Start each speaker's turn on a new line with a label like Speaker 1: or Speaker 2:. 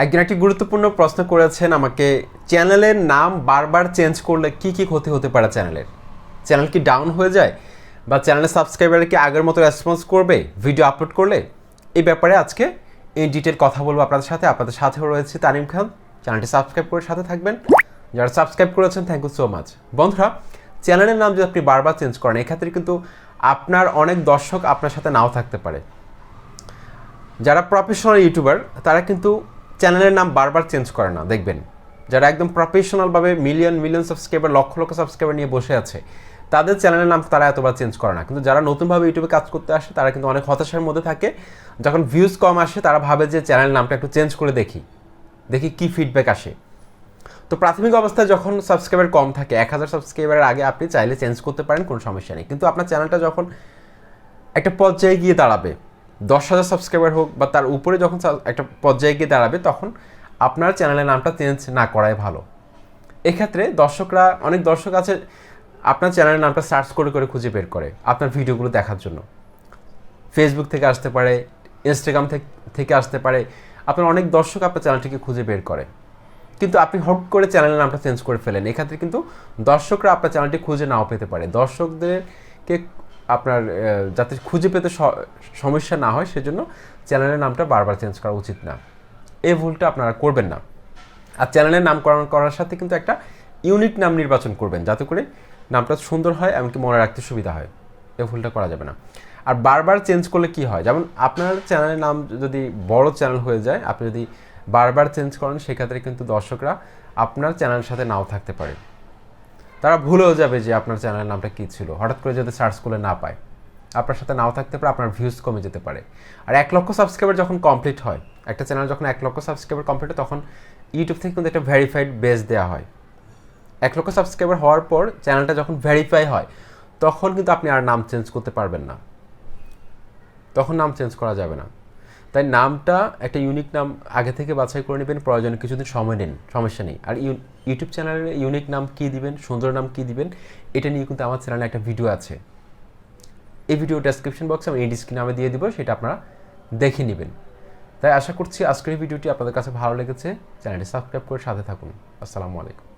Speaker 1: একজন একটি গুরুত্বপূর্ণ প্রশ্ন করেছেন আমাকে, চ্যানেলের নাম বারবার চেঞ্জ করলে কি কি ক্ষতি হতে পারে চ্যানেলের? চ্যানেল কি ডাউন হয়ে যায়, বা চ্যানেলের সাবস্ক্রাইবার কি আগের মতো রেসপন্স করবে ভিডিও আপলোড করলে? এই ব্যাপারে আজকে ইন ডিটেল কথা বলবো আপনাদের সাথে রয়েছে তানিম খান। চ্যানেলটি সাবস্ক্রাইব করে সাথে থাকবেন। যারা সাবস্ক্রাইব করেছেন থ্যাংক ইউ সো মাচ। বন্ধুরা, চ্যানেলের নাম যদি আপনি বারবার চেঞ্জ করেন, এক্ষেত্রে কিন্তু আপনার অনেক দর্শক আপনার সাথে নাও থাকতে পারে। যারা প্রফেশনাল ইউটিউবার তারা কিন্তু চ্যানেলের নাম বারবার চেঞ্জ করে না, দেখবেন। যারা একদম প্রফেশনালভাবে মিলিয়ন সাবস্ক্রাইবার, লক্ষ সাবস্ক্রাইবার নিয়ে বসে আছে, তাদের চ্যানেলের নাম তারা এতবার চেঞ্জ করে না। কিন্তু যারা নতুনভাবে ইউটিউবে কাজ করতে আসে তারা কিন্তু অনেক হতাশার মধ্যে থাকে। যখন ভিউজ কম আসে তারা ভাবে যে চ্যানেলের নামটা একটু চেঞ্জ করে দেখি কী ফিডব্যাক আসে। তো প্রাথমিক অবস্থায় যখন সাবস্ক্রাইবার কম থাকে, 1000 সাবস্ক্রাইবারের আগে আপনি চাইলে চেঞ্জ করতে পারেন, কোনো সমস্যা নেই। কিন্তু আপনার চ্যানেলটা যখন একটা পর্যায়ে গিয়ে দাঁড়াবে, 10,000 সাবস্ক্রাইবার হোক বা তার উপরে, যখন একটা পর্যায়ে গিয়ে দাঁড়াবে, তখন আপনার চ্যানেলের নামটা চেঞ্জ না করাই ভালো। এক্ষেত্রে অনেক দর্শক আছে আপনার চ্যানেলের নামটা সার্চ করে খুঁজে বের করে আপনার ভিডিওগুলো দেখার জন্য। ফেসবুক থেকে আসতে পারে, ইনস্টাগ্রাম থেকে আসতে পারে, আপনার অনেক দর্শক আপনার চ্যানেলটিকে খুঁজে বের করে। কিন্তু আপনি হট করে চ্যানেলের নামটা চেঞ্জ করে ফেলেন, এক্ষেত্রে কিন্তু দর্শকরা আপনার চ্যানেলটি খুঁজে নাও পেতে পারে। দর্শকদেরকে আপনার যাতে খুঁজে পেতে সমস্যা না হয়, সেজন্য চ্যানেলের নামটা বারবার চেঞ্জ করা উচিত না। এই ভুলটা আপনারা করবেন না। আর চ্যানেলের নামকরণ করার সাথে কিন্তু একটা ইউনিক নাম নির্বাচন করবেন, যাতে করে নামটা সুন্দর হয়, এমনকি মনে রাখতে সুবিধা হয়। এই ভুলটা করা যাবে না। আর বারবার চেঞ্জ করলে কি হয়, যেমন আপনার চ্যানেলের নাম যদি বড় চ্যানেল হয়ে যায়, আপনি যদি বারবার চেঞ্জ করেন, সেক্ষেত্রে কিন্তু দর্শকরা আপনার চ্যানেলের সাথে নাও থাকতে পারে। তারা ভুলেও যাবে যে আপনার চ্যানেলের নামটা কী ছিল, হঠাৎ করে যদি সার্চ করলে না পায়, আপনার সাথে নাও থাকতে পারে, আপনার ভিউজ কমে যেতে পারে। আর 1 লক্ষ সাবস্ক্রাইবার যখন কমপ্লিট হয়, একটা চ্যানেল যখন 1 লক্ষ সাবস্ক্রাইবার কমপ্লিট হয়, তখন ইউটিউব থেকে কিন্তু একটা ভেরিফাইড বেজ দেওয়া হয়। 1 লক্ষ সাবস্ক্রাইবার হওয়ার পর চ্যানেলটা যখন ভেরিফাই হয়, তখন কিন্তু আপনি আর নাম চেঞ্জ করতে পারবেন না, তখন নাম চেঞ্জ করা যাবে না। তাই নামটা একটা ইউনিক নাম আগে থেকে বাছাই করে নেবেন, প্রয়োজনে কিছুদিন সময় নিন, সমস্যা নেই। আর ইউটিউব চ্যানেলের ইউনিক নাম কী দিবেন, সুন্দর নাম কী দিবেন, এটা নিয়ে কিন্তু আমার চ্যানেলে একটা ভিডিও আছে। এই ভিডিও ডেসক্রিপশন বক্সে আমি এন্ড স্ক্রিনে আমি দিয়ে দিব, সেটা আপনারা দেখে নেবেন। তাই আশা করছি আজকের ভিডিওটি আপনাদের কাছে ভালো লেগেছে। চ্যানেলটি সাবস্ক্রাইব করে সাথে থাকুন। আসসালামু আলাইকুম।